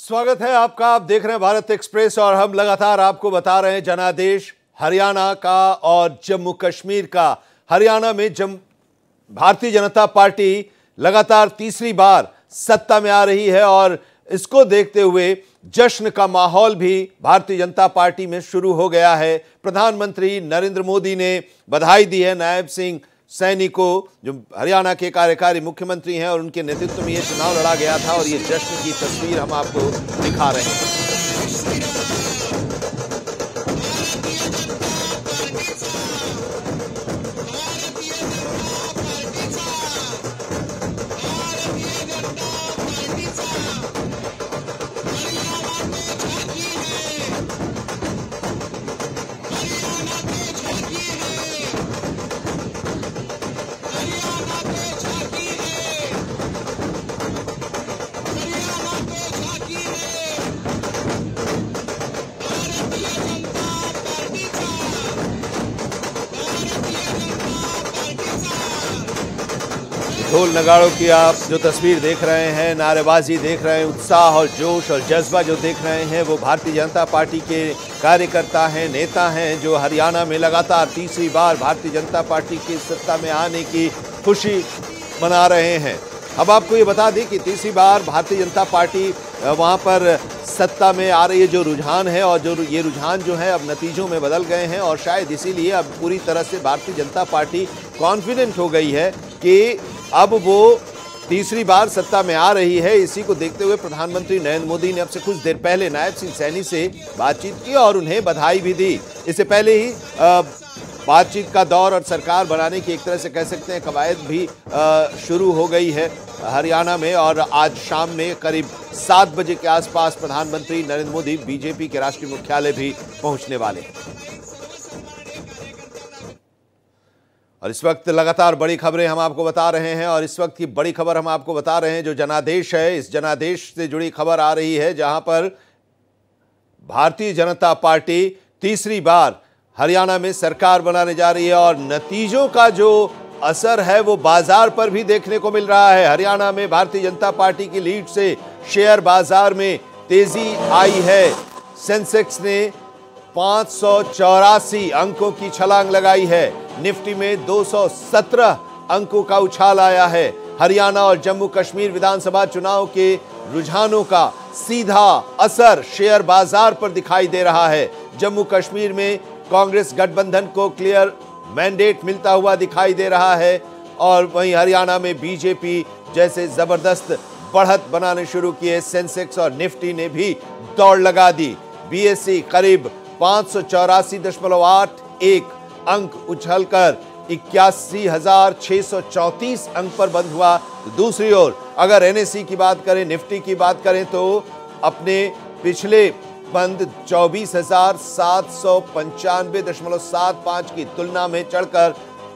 स्वागत है आपका। आप देख रहे हैं भारत एक्सप्रेस और हम लगातार आपको बता रहे हैं जनादेश हरियाणा का और जम्मू कश्मीर का। हरियाणा में भारतीय जनता पार्टी लगातार तीसरी बार सत्ता में आ रही है और इसको देखते हुए जश्न का माहौल भी भारतीय जनता पार्टी में शुरू हो गया है। प्रधानमंत्री नरेंद्र मोदी ने बधाई दी है नायब सिंह सैनी को, जो हरियाणा के कार्यकारी मुख्यमंत्री हैं और उनके नेतृत्व में ये चुनाव लड़ा गया था और ये जश्न की तस्वीर हम आपको दिखा रहे हैं। ढोल नगाड़ों की आप जो तस्वीर देख रहे हैं, नारेबाजी देख रहे हैं, उत्साह और जोश और जज्बा जो देख रहे हैं, वो भारतीय जनता पार्टी के कार्यकर्ता हैं, नेता हैं, जो हरियाणा में लगातार तीसरी बार भारतीय जनता पार्टी की सत्ता में आने की खुशी मना रहे हैं। अब आपको ये बता दें कि तीसरी बार भारतीय जनता पार्टी वहाँ पर सत्ता में आ रही है, जो रुझान है और जो ये रुझान जो है अब नतीजों में बदल गए हैं और शायद इसीलिए अब पूरी तरह से भारतीय जनता पार्टी कॉन्फिडेंट हो गई है कि अब वो तीसरी बार सत्ता में आ रही है। इसी को देखते हुए प्रधानमंत्री नरेंद्र मोदी ने अब से कुछ देर पहले नायब सिंह सैनी से बातचीत की और उन्हें बधाई भी दी। इससे पहले ही बातचीत का दौर और सरकार बनाने की एक तरह से कह सकते हैं कवायद भी शुरू हो गई है हरियाणा में और आज शाम में करीब 7 बजे के आसपास प्रधानमंत्री नरेंद्र मोदी बीजेपी के राष्ट्रीय मुख्यालय भी पहुंचने वाले हैं। और इस वक्त लगातार बड़ी खबरें हम आपको बता रहे हैं और इस वक्त की बड़ी खबर हम आपको बता रहे हैं जो जनादेश है, इस जनादेश से जुड़ी खबर आ रही है जहां पर भारतीय जनता पार्टी तीसरी बार हरियाणा में सरकार बनाने जा रही है और नतीजों का जो असर है वो बाजार पर भी देखने को मिल रहा है। हरियाणा में भारतीय जनता पार्टी की लीड से शेयर बाजार में तेजी आई है। सेंसेक्स ने 584 अंकों की छलांग लगाई है। निफ्टी में 217 अंकों का उछाल आया है। हरियाणा और जम्मू कश्मीर विधानसभा चुनाव के रुझानों का सीधा असर शेयर बाजार पर दिखाई दे रहा है। जम्मू कश्मीर में कांग्रेस गठबंधन को क्लियर मैंडेट मिलता हुआ दिखाई दे रहा है और वहीं हरियाणा में बीजेपी जैसे जबरदस्त बढ़त बनाने शुरू किए। सेंसेक्स और निफ्टी ने भी दौड़ लगा दी। बीएसई करीब 584.81 अंक उछलकर 81,634 अंक पर बंद हुआ। दूसरी ओर अगर एनएसई की बात करें, निफ्टी की बात करें तो अपने पिछले बंद 24,795.75 की तुलना में चढ़कर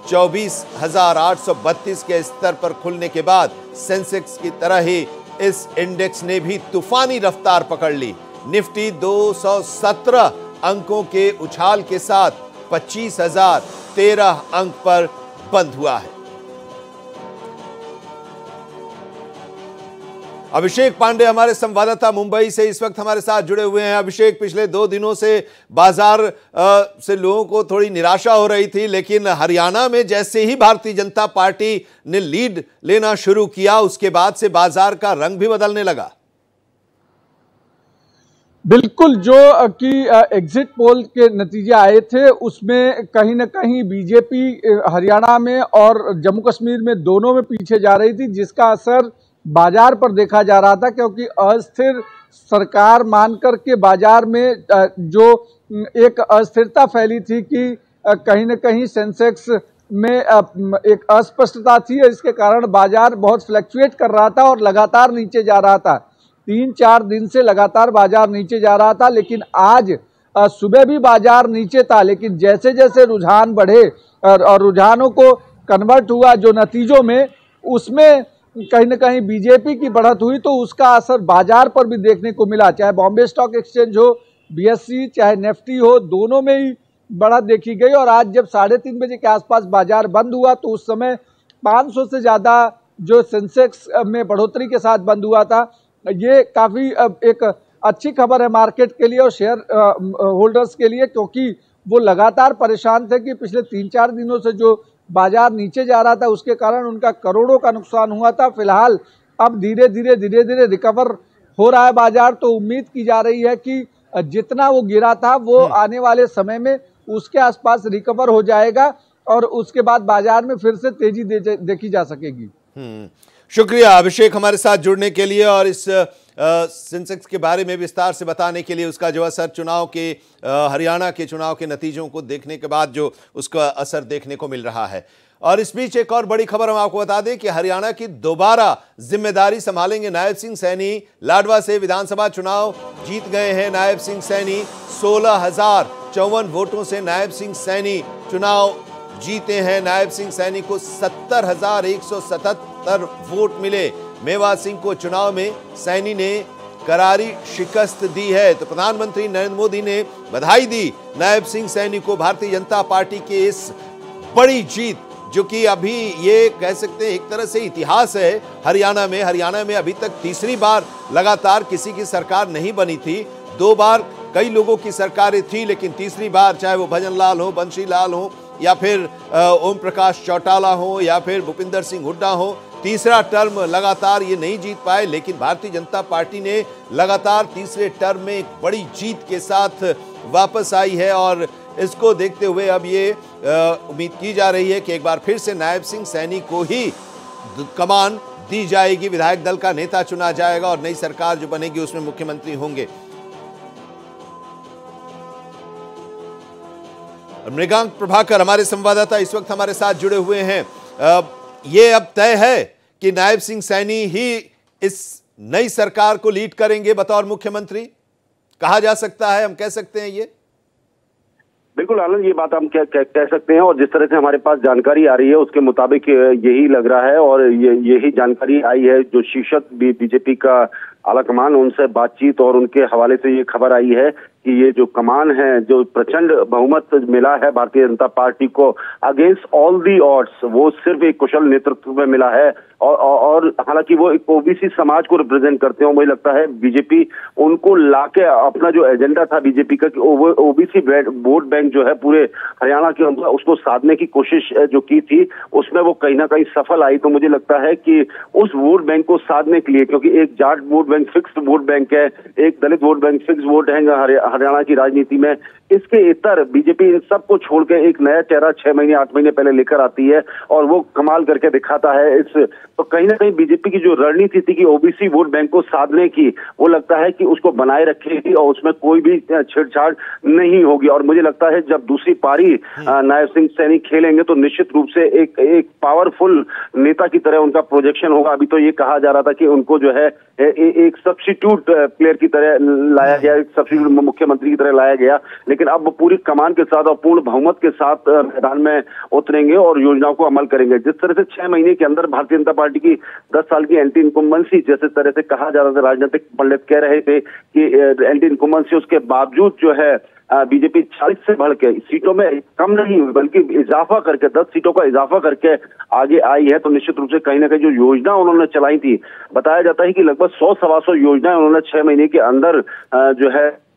24,832 के स्तर पर खुलने के बाद सेंसेक्स की तरह ही इस इंडेक्स ने भी तूफानी रफ्तार पकड़ ली। निफ्टी 217 अंकों के उछाल के साथ 25,013 अंक पर बंद हुआ है। अभिषेक पांडे हमारे संवाददाता मुंबई से इस वक्त हमारे साथ जुड़े हुए हैं। अभिषेक, पिछले 2 दिनों से बाजार से लोगों को थोड़ी निराशा हो रही थी, लेकिन हरियाणा में जैसे ही भारतीय जनता पार्टी ने लीड लेना शुरू किया उसके बाद से बाजार का रंग भी बदलने लगा। बिल्कुल, जो कि एग्जिट पोल के नतीजे आए थे उसमें कहीं ना कहीं बीजेपी हरियाणा में और जम्मू कश्मीर में दोनों में पीछे जा रही थी, जिसका असर बाजार पर देखा जा रहा था क्योंकि अस्थिर सरकार मान करके बाजार में जो एक अस्थिरता फैली थी कि कहीं न कहीं सेंसेक्स में एक अस्पष्टता थी। इसके कारण बाजार बहुत फ्लक्चुएट कर रहा था और लगातार नीचे जा रहा था। 3-4 दिन से लगातार बाजार नीचे जा रहा था, लेकिन आज सुबह भी बाजार नीचे था, लेकिन जैसे जैसे रुझान बढ़े और रुझानों को कन्वर्ट हुआ जो नतीजों में, उसमें कहीं न कहीं बीजेपी की बढ़त हुई तो उसका असर बाजार पर भी देखने को मिला। चाहे बॉम्बे स्टॉक एक्सचेंज हो, बीएसई, चाहे निफ्टी हो, दोनों में ही बढ़त देखी गई। और आज जब 3:30 बजे के आसपास बाजार बंद हुआ तो उस समय 500 से ज़्यादा जो सेंसेक्स में बढ़ोतरी के साथ बंद हुआ था। ये काफी एक अच्छी खबर है मार्केट के लिए और शेयर होल्डर्स के लिए, क्योंकि वो लगातार परेशान थे कि पिछले 3-4 दिनों से जो बाजार नीचे जा रहा था उसके कारण उनका करोड़ों का नुकसान हुआ था। फिलहाल अब धीरे धीरे रिकवर हो रहा है बाजार, तो उम्मीद की जा रही है कि जितना वो गिरा था वो आने वाले समय में उसके आसपास रिकवर हो जाएगा और उसके बाद बाजार में फिर से तेजी देखी जा सकेगी। शुक्रिया अभिषेक हमारे साथ जुड़ने के लिए और इस सेंसेक्स के बारे में विस्तार से बताने के लिए, उसका जो असर चुनाव के हरियाणा के चुनाव के नतीजों को देखने के बाद जो उसका असर देखने को मिल रहा है। और इस बीच एक और बड़ी खबर हम आपको बता दें कि हरियाणा की दोबारा जिम्मेदारी संभालेंगे नायब सिंह सैनी। लाडवा से विधानसभा चुनाव जीत गए हैं नायब सिंह सैनी। 16,054 वोटों से नायब सिंह सैनी चुनाव जीते हैं। नायब सिंह सैनी को 70,177 वोट मिले। मेवा सिंह को चुनाव में सैनी ने करारी शिकस्त दी है। तो प्रधानमंत्री नरेंद्र मोदी ने बधाई दी नायब सिंह सैनी को भारतीय जनता पार्टी के इस बड़ी जीत, जो कि अभी ये कह सकते हैं एक तरह से इतिहास है हरियाणा में। हरियाणा में अभी तक तीसरी बार लगातार किसी की सरकार नहीं बनी थी। 2 बार कई लोगों की सरकारें थी, लेकिन तीसरी बार चाहे वो भजन लाल हो, बंशी लाल हो या फिर ओम प्रकाश चौटाला हो या फिर भूपिंदर सिंह हुड्डा हो, तीसरा टर्म लगातार ये नहीं जीत पाए। लेकिन भारतीय जनता पार्टी ने लगातार तीसरे टर्म में एक बड़ी जीत के साथ वापस आई है और इसको देखते हुए अब ये उम्मीद की जा रही है कि एक बार फिर से नायब सिंह सैनी को ही कमान दी जाएगी, विधायक दल का नेता चुना जाएगा और नई सरकार जो बनेगी उसमें मुख्यमंत्री होंगे। मृगांक प्रभाकर हमारे संवाददाता इस वक्त हमारे साथ जुड़े हुए हैं। ये अब तय है कि नायब सिंह सैनी ही इस नई सरकार को लीड करेंगे बतौर मुख्यमंत्री, कहा जा सकता है, हम कह सकते हैं ये? बिल्कुल आनंद, ये बात हम कह सकते हैं और जिस तरह से हमारे पास जानकारी आ रही है उसके मुताबिक यही लग रहा है और यही जानकारी आई है। जो शीर्षक बीजेपी का आलाकमान, उनसे बातचीत और उनके हवाले से ये खबर आई है कि ये जो कमान है, जो प्रचंड बहुमत मिला है भारतीय जनता पार्टी को अगेंस्ट ऑल दी ऑड्स, वो सिर्फ एक कुशल नेतृत्व में मिला है और हालांकि वो एक ओबीसी समाज को रिप्रेजेंट करते हैं। मुझे लगता है बीजेपी उनको लाके अपना जो एजेंडा था बीजेपी का कि ओबीसी वोट बैंक जो है पूरे हरियाणा के अंदर उसको साधने की कोशिश जो की थी उसमें वो कहीं ना कहीं सफल आई। तो मुझे लगता है कि उस वोट बैंक को साधने के लिए, क्योंकि एक Jat vote bank fixed vote bank है, एक दलित वोट बैंक फिक्स वोट है हरियाणा की राजनीति में, इसके इतर बीजेपी इन सबको छोड़ के एक नया चेहरा 6 महीने 8 महीने पहले लेकर आती है और वो कमाल करके दिखाता है। इस तो कहीं ना कहीं बीजेपी की जो रणनीति थी कि ओबीसी वोट बैंक को साधने की, वो लगता है कि उसको बनाए रखेगी और उसमें कोई भी छेड़छाड़ नहीं होगी। और मुझे लगता है जब दूसरी पारी नायब सिंह सैनी खेलेंगे तो निश्चित रूप से एक पावरफुल नेता की तरह उनका प्रोजेक्शन होगा। अभी तो ये कहा जा रहा था कि उनको जो है एक सब्स्टिट्यूट प्लेयर की तरह लाया गया, एक सब्स्टिट्यूट मुख्यमंत्री की तरह लाया गया, लेकिन अब वो पूरी कमान के साथ और पूर्ण बहुमत के साथ मैदान में उतरेंगे और योजनाओं को अमल करेंगे। जिस तरह से 6 महीने के अंदर भारतीय जनता पार्टी की 10 साल की एंटी इनकम्बेंसी जैसे तरह से कहा जा रहा था, राजनीतिक पंडित कह रहे थे कि एंटी इनकम्बेंसी, उसके बावजूद जो है बीजेपी 40 से बढ़ के सीटों में कम नहीं हुई बल्कि इजाफा करके 10 सीटों का इजाफा करके आगे आई है। तो निश्चित रूप से कहीं ना कहीं जो योजना उन्होंने चलाई थी, बताया जाता है कि लगभग 100-125 योजनाएं उन्होंने 6 महीने के अंदर जो है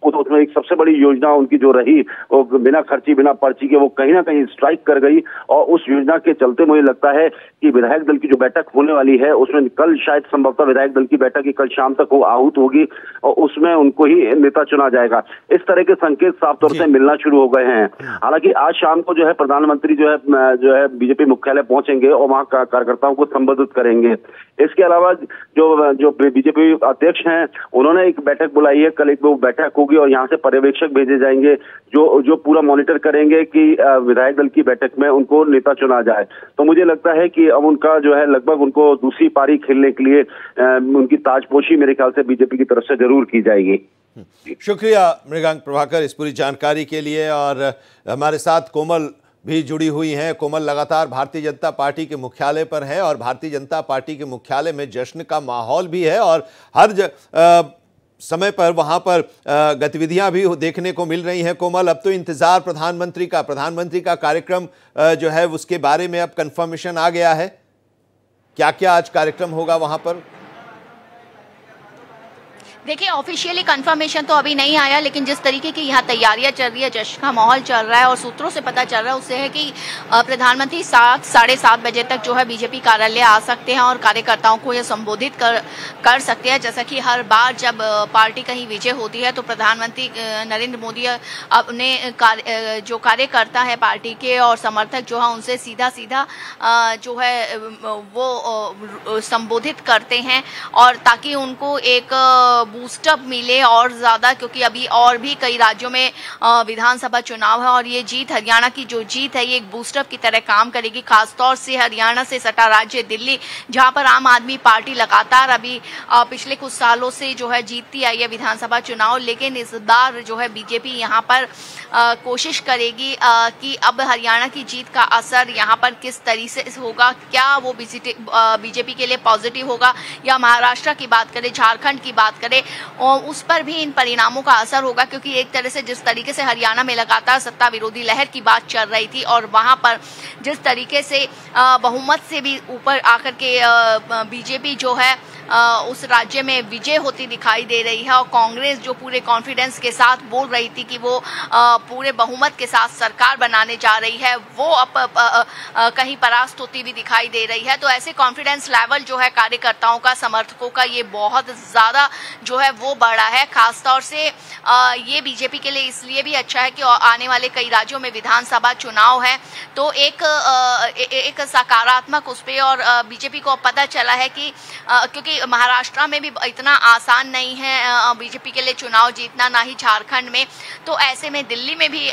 उसमें एक सबसे बड़ी योजना उनकी जो रही वो बिना खर्ची बिना पर्ची के वो कहीं ना कहीं स्ट्राइक कर गई। और उस योजना के चलते मुझे लगता है कि विधायक दल की जो बैठक होने वाली है उसमें कल शायद संभवतः विधायक दल की बैठक की कल शाम तक वो आहूत होगी और उसमें उनको ही नेता चुना जाएगा। इस तरह के संकेत साफ तौर से मिलना शुरू हो गए हैं। हालांकि आज शाम को जो है प्रधानमंत्री जो है बीजेपी मुख्यालय पहुंचेंगे और वहां कार्यकर्ताओं को संबोधित करेंगे। इसके अलावा जो बीजेपी अध्यक्ष हैं उन्होंने एक बैठक बुलाई है, कल एक वो बैठक होगी और यहाँ से पर्यवेक्षक भेजे जाएंगे जो पूरा मॉनिटर करेंगे कि विधायक दल की बैठक में उनको नेता चुना जाए। तो मुझे लगता है कि अब उनका जो है लगभग उनको दूसरी पारी खेलने के लिए उनकी ताजपोशी मेरे ख्याल से बीजेपी की तरफ से जरूर की जाएगी। शुक्रिया मृगांक प्रभाकर इस पूरी जानकारी के लिए। और हमारे साथ कोमल भी जुड़ी हुई हैं। कोमल, लगातार भारतीय जनता पार्टी के मुख्यालय पर है और भारतीय जनता पार्टी के मुख्यालय में जश्न का माहौल भी है और हर समय पर वहां पर गतिविधियां भी देखने को मिल रही हैं। कोमल, अब तो इंतजार प्रधानमंत्री का कार्यक्रम जो है उसके बारे में अब कंफर्मेशन आ गया है, क्या क्या आज कार्यक्रम होगा वहां पर? देखिए, ऑफिशियली कंफर्मेशन तो अभी नहीं आया, लेकिन जिस तरीके की यहाँ तैयारियां चल रही है, जश्न का माहौल चल रहा है और सूत्रों से पता चल रहा है उससे है कि प्रधानमंत्री 7-7:30 बजे तक जो है बीजेपी कार्यालय आ सकते हैं और कार्यकर्ताओं को ये संबोधित कर सकते हैं। जैसा कि हर बार जब पार्टी कहीं विजय होती है तो प्रधानमंत्री नरेंद्र मोदी अपने जो कार्यकर्ता है पार्टी के और समर्थक जो है उनसे सीधा सीधा जो है वो संबोधित करते हैं, और ताकि उनको एक बूस्टअप मिले और ज़्यादा, क्योंकि अभी और भी कई राज्यों में विधानसभा चुनाव है और ये जीत, हरियाणा की जो जीत है, ये एक बूस्टअप की तरह काम करेगी। खासतौर से हरियाणा से सटा राज्य दिल्ली, जहां पर आम आदमी पार्टी लगातार अभी पिछले कुछ सालों से जो है जीतती आई है विधानसभा चुनाव, लेकिन इस बार जो है बीजेपी यहाँ पर कोशिश करेगी कि अब हरियाणा की जीत का असर यहाँ पर किस तरीके से होगा, क्या वो बीजेपी के लिए पॉजिटिव होगा, या महाराष्ट्र की बात करें, झारखंड की बात करें, और उस पर भी इन परिणामों का असर होगा। क्योंकि एक तरह से जिस तरीके से हरियाणा में लगातार सत्ता विरोधी लहर की बात चल रही थी और वहां पर जिस तरीके से बहुमत से भी ऊपर आकर के बीजेपी जो है उस राज्य में विजय होती दिखाई दे रही है, और कांग्रेस जो पूरे कॉन्फिडेंस के साथ बोल रही थी कि वो पूरे बहुमत के साथ सरकार बनाने जा रही है, वो अब कहीं परास्त होती भी दिखाई दे रही है। तो ऐसे कॉन्फिडेंस लेवल जो है कार्यकर्ताओं का, समर्थकों का, ये बहुत ज़्यादा जो है वो बढ़ा है। खासतौर से ये बीजेपी के लिए इसलिए भी अच्छा है कि आने वाले कई राज्यों में विधानसभा चुनाव है, तो एक सकारात्मक उस पर, और बीजेपी को पता चला है कि क्योंकि महाराष्ट्र में भी इतना आसान नहीं है बीजेपी के लिए चुनाव जीतना, ना ही झारखंड में, तो ऐसे में दिल्ली में भी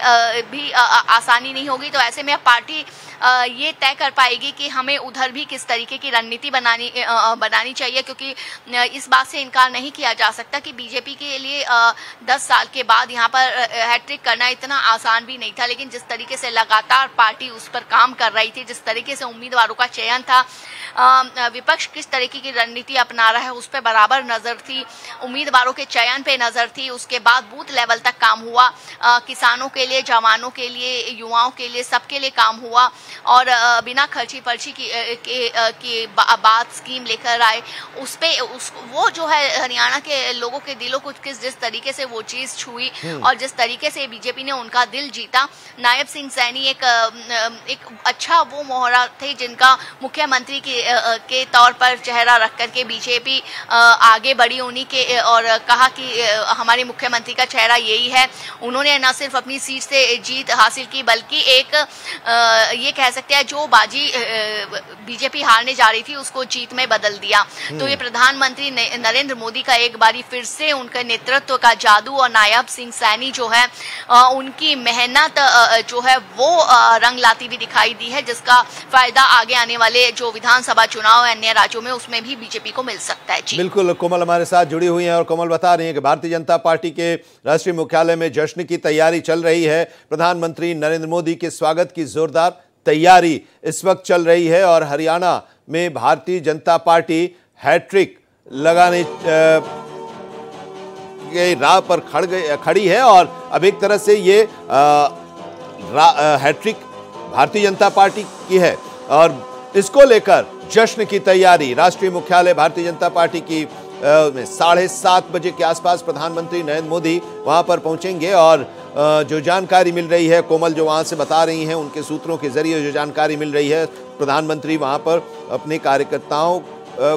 आसानी नहीं होगी। तो ऐसे में पार्टी ये तय कर पाएगी कि हमें उधर भी किस तरीके की रणनीति बनानी चाहिए, क्योंकि इस बात से इनकार नहीं किया जा सकता कि बीजेपी के लिए 10 साल के बाद यहाँ पर हैट्रिक करना इतना आसान भी नहीं था। लेकिन जिस तरीके से लगातार पार्टी उस पर काम कर रही थी, जिस तरीके से उम्मीदवारों का चयन था, विपक्ष किस तरीके की रणनीति अपना रहा है उस पर बराबर नजर थी, उम्मीदवारों के चयन पे नजर थी, उसके बाद बूथ लेवल तक काम हुआ, किसानों के लिए, जवानों के लिए, युवाओं के लिए, सबके लिए काम हुआ, और बिना खर्ची पर्ची की बात स्कीम लेकर आए, उस पे वो जो है हरियाणा के लोगों के दिलों को जिस तरीके से वो चीज छुई और जिस तरीके से बीजेपी ने उनका दिल जीता। नायब सिंह सैनी एक अच्छा वो मोहरा थे जिनका मुख्यमंत्री के तौर पर चेहरा रख करके बीजेपी आगे बढ़ी उन्हीं के, और कहा कि हमारे मुख्यमंत्री का चेहरा यही है। उन्होंने न सिर्फ अपनी सीट से जीत हासिल की, बल्कि एक ये कह सकते हैं जो बाजी बीजेपी हारने जा रही थी उसको जीत में बदल दिया। तो ये प्रधानमंत्री नरेंद्र मोदी का एक बारी फिर से उनके नेतृत्व का जादू, और नायब सिंह सैनी जो है उनकी मेहनत जो है वो रंग लाती भी दिखाई दी है, जिसका फायदा आगे आने वाले जो विधानसभा चुनाव है अन्य राज्यों में उसमें भी बीजेपी को मिल सकता है। जी बिल्कुल, कोमल हमारे साथ जुड़ी हुई हैं और कोमल बता रही हैं कि भारतीय जनता पार्टी के राष्ट्रीय मुख्यालय में जश्न की तैयारी चल रही है। प्रधानमंत्री नरेंद्र मोदी के स्वागत की जोरदार तैयारी इस वक्त चल रही है और हरियाणा में भारतीय जनता पार्टी हैट्रिक लगाने के राह पर खड़ी है, और अब एक तरह से ये हैट्रिक भारतीय जनता पार्टी की है और इसको लेकर जश्न की तैयारी राष्ट्रीय मुख्यालय भारतीय जनता पार्टी की 7:30 बजे के आसपास प्रधानमंत्री नरेंद्र मोदी वहां पर पहुंचेंगे। और जो जानकारी मिल रही है, कोमल जो वहां से बता रही हैं, उनके सूत्रों के जरिए जो जानकारी मिल रही है, प्रधानमंत्री वहां पर अपने कार्यकर्ताओं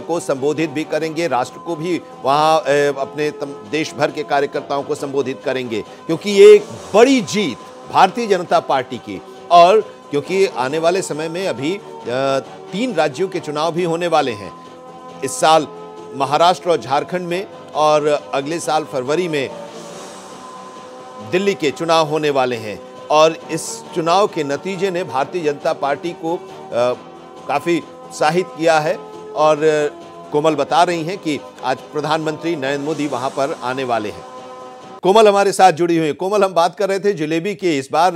को संबोधित भी करेंगे, राष्ट्र को भी वहां अपने देश भर के कार्यकर्ताओं को संबोधित करेंगे, क्योंकि ये एक बड़ी जीत भारतीय जनता पार्टी की। और क्योंकि आने वाले समय में अभी 3 राज्यों के चुनाव भी होने वाले हैं, इस साल महाराष्ट्र और झारखंड में, और अगले साल फरवरी में दिल्ली के चुनाव होने वाले हैं। और इस चुनाव के नतीजे ने भारतीय जनता पार्टी को काफी उत्साहित किया है, और कोमल बता रही हैं कि आज प्रधानमंत्री नरेंद्र मोदी वहां पर आने वाले हैं। कोमल हमारे साथ जुड़ी हुई है। कोमल, हम बात कर रहे थे जलेबी की, इस बार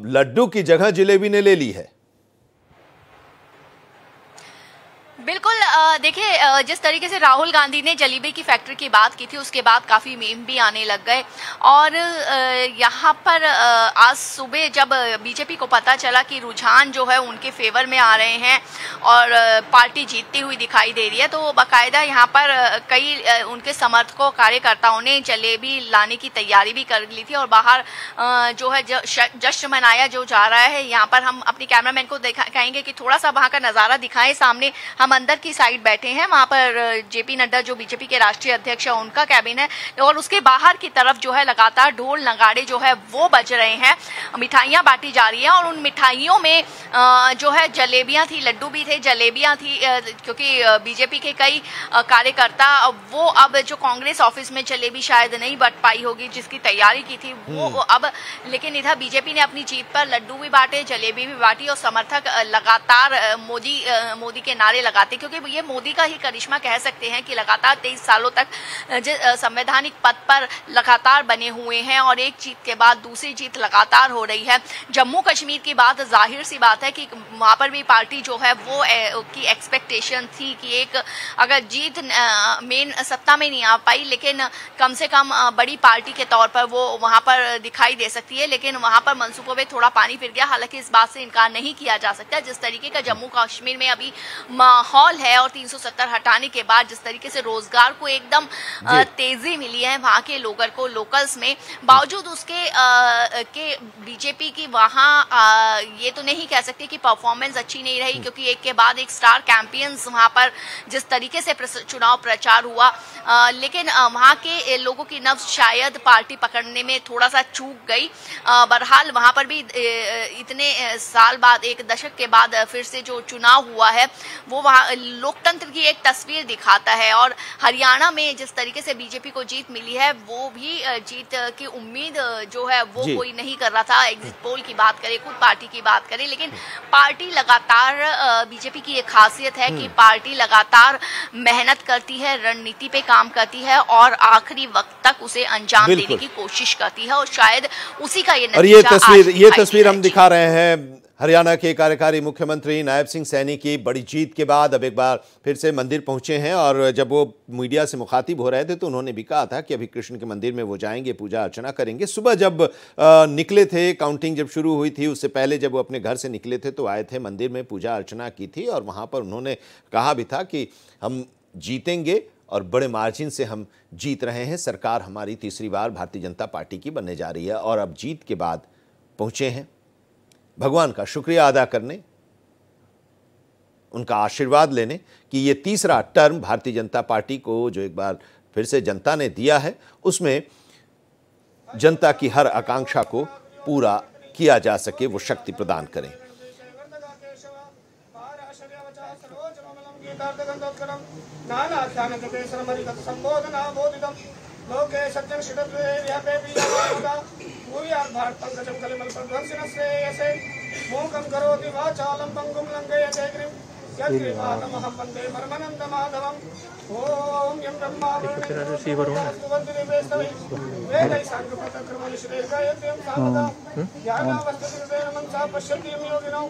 लड्डू की जगह जलेबी ने ले ली है। बिल्कुल, देखिए, जिस तरीके से राहुल गांधी ने जलेबी की फैक्ट्री की बात की थी उसके बाद काफ़ी मीम भी आने लग गए। और यहाँ पर आज सुबह जब बीजेपी को पता चला कि रुझान जो है उनके फेवर में आ रहे हैं और पार्टी जीतती हुई दिखाई दे रही है, तो बाकायदा यहाँ पर कई उनके समर्थकों कार्यकर्ताओं ने जलेबी लाने की तैयारी भी कर ली थी और बाहर जो है जश्न मनाया जो जा रहा है। यहाँ पर हम अपने कैमरामैन को दिखाएंगे कि थोड़ा सा वहाँ का नज़ारा दिखाएं। सामने हम अंदर की साइड बैठे हैं, वहाँ पर जेपी नड्डा जो बीजेपी के राष्ट्रीय अध्यक्ष है उनका कैबिन है और उसके बाहर की तरफ जो है लगातार ढोल नगाड़े जो है वो बज रहे हैं, मिठाइयाँ बांटी जा रही हैं और उन मिठाइयों में जो है जलेबियाँ थी, लड्डू भी थे, जलेबियाँ थी, क्योंकि बीजेपी के कई कार्यकर्ता वो अब जो कांग्रेस ऑफिस में जलेबी शायद नहीं बट पाई होगी जिसकी तैयारी की थी वो अब, लेकिन इधर बीजेपी ने अपनी जीत पर लड्डू भी बांटे, जलेबी भी बांटी और समर्थक लगातार मोदी के नारे लगाते, क्योंकि ये मोदी का ही करिश्मा कह सकते हैं कि लगातार 23 सालों तक संवैधानिक पद पर लगातार बने हुए हैं और एक जीत के बाद दूसरी जीत लगातार हो रही है। जम्मू कश्मीर की बात जाहिर सी बात है कि वहाँ पर भी पार्टी जो है वो की एक्सपेक्टेशन थी कि एक अगर जीत मेन सत्ता में नहीं आ पाई लेकिन कम से कम बड़ी पार्टी के तौर पर वो वहाँ पर दिखाई दे सकती है, लेकिन वहाँ पर मंसूबों में थोड़ा पानी फिर गया। हालांकि इस बात से इनकार नहीं किया जा सकता जिस तरीके का जम्मू कश्मीर में अभी माहौल है और 370 हटाने के बाद जिस तरीके से रोजगार को एकदम तेजी मिली है वहाँ के लोगों को लोकल्स में, बावजूद उसके के बीजेपी की वहाँ ये तो नहीं कह सकते कि परफॉर्मेंस अच्छी नहीं रही, क्योंकि एक के बाद एक स्टार कैंपेन्स वहाँ पर जिस तरीके से चुनाव प्रचार हुआ, लेकिन वहाँ के लोगों की नब्ज शायद पार्टी पकड़ने में थोड़ा सा चूक गई। बहरहाल वहाँ पर भी इतने साल बाद, एक दशक के बाद फिर से जो चुनाव हुआ है वो वहाँ लोकतंत्र की एक तस्वीर दिखाता है और हरियाणा में जिस तरीके से बीजेपी को जीत मिली है वो भी जीत की उम्मीद जो है वो कोई नहीं कर रहा था। एग्जिट पोल की बात करें, खुद पार्टी की बात करें, लेकिन पार्टी लगातार बीजेपी की एक खासियत है कि पार्टी लगातार मेहनत करती है, रणनीति पे काम करती है और आखिरी वक्त तक उसे अंजाम देने की कोशिश करती है और शायद उसी का ये नतीजा ये तस्वीर हम दिखा रहे हैं हरियाणा के कार्यकारी मुख्यमंत्री नायब सिंह सैनी की बड़ी जीत के बाद अब एक बार फिर से मंदिर पहुंचे हैं और जब वो मीडिया से मुखातिब हो रहे थे तो उन्होंने भी कहा था कि अभी कृष्ण के मंदिर में वो जाएंगे, पूजा अर्चना करेंगे। सुबह जब निकले थे, काउंटिंग जब शुरू हुई थी उससे पहले जब वो अपने घर से निकले थे तो आए थे मंदिर में, पूजा अर्चना की थी और वहाँ पर उन्होंने कहा भी था कि हम जीतेंगे और बड़े मार्जिन से हम जीत रहे हैं, सरकार हमारी तीसरी बार भारतीय जनता पार्टी की बनने जा रही है और अब जीत के बाद पहुँचे हैं भगवान का शुक्रिया अदा करने, उनका आशीर्वाद लेने कि ये तीसरा टर्म भारतीय जनता पार्टी को जो एक बार फिर से जनता ने दिया है उसमें जनता की हर आकांक्षा को पूरा किया जा सके, वो शक्ति प्रदान करें। लोके सज्जन शिरद्वे व्यापे बीजावानुदा भूयात् भारत पंकजं कलिमल प्रध्वंसिन श्रेयसे मूकं करोति वाचालं पंगुं लंघयते गिरिं यत्कृपातमहं वन्दे परमानन्द माधवम् ओम यं ब्रह्मा वरुणस्तुवद्दिवेस्तवे वेदै साङ्गपतक्रमनिश्रेयं सामदा ज्ञानावस्थितेन मनसा पश्यति यं योगिनो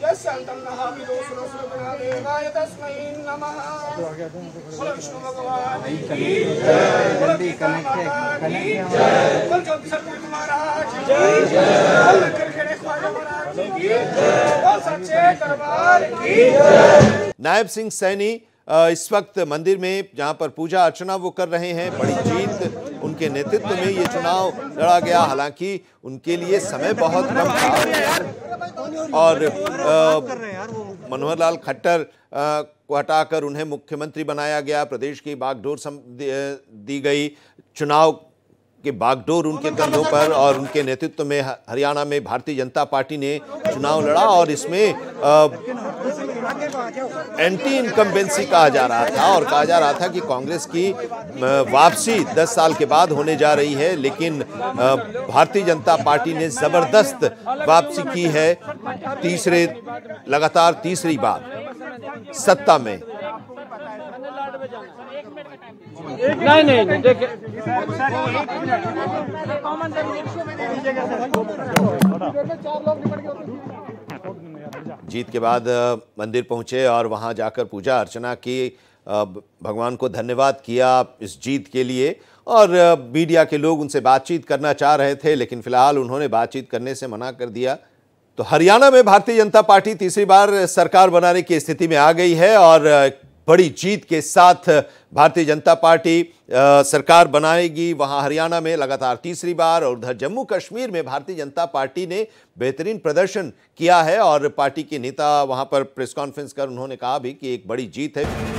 यस्यान्तं नः विदुषुरसुरगुणादेवाय तस्मै नमः। बोलो विष्णु भगवान की जय, बोलो गीता माता की जय, बोलो ज्योति सतगुरु महाराज की जय, बोलो खड़खड़े ख्वाजा महाराज की जय, बोलो सच्चे दरबार की जय। नायब सिंह सैनी इस वक्त मंदिर में जहां पर पूजा अर्चना वो कर रहे हैं, बड़ी जीत उनके नेतृत्व में ये चुनाव लड़ा गया। हालांकि उनके लिए समय बहुत कम था और मनोहर लाल खट्टर को हटाकर उन्हें मुख्यमंत्री बनाया गया, प्रदेश की बागडोर दी गई, चुनाव के बागडोर उनके कंधों पर और उनके नेतृत्व में हरियाणा में भारतीय जनता पार्टी ने चुनाव लड़ा और इसमें एंटी इनकम्बेंसी कहा जा रहा था और कहा जा रहा था कि कांग्रेस की वापसी 10 साल के बाद होने जा रही है, लेकिन भारतीय जनता पार्टी ने जबरदस्त वापसी की है, लगातार तीसरी बार सत्ता में। नहीं देखिए जीत के बाद मंदिर पहुंचे और वहां जाकर पूजा अर्चना की, भगवान को धन्यवाद किया इस जीत के लिए। और मीडिया के लोग उनसे बातचीत करना चाह रहे थे, लेकिन फिलहाल उन्होंने बातचीत करने से मना कर दिया। तो हरियाणा में भारतीय जनता पार्टी तीसरी बार सरकार बनाने की स्थिति में आ गई है और बड़ी जीत के साथ भारतीय जनता पार्टी सरकार बनाएगी वहां हरियाणा में लगातार तीसरी बार। और उधर जम्मू कश्मीर में भारतीय जनता पार्टी ने बेहतरीन प्रदर्शन किया है और पार्टी के नेता वहां पर प्रेस कॉन्फ्रेंस कर उन्होंने कहा भी कि एक बड़ी जीत है।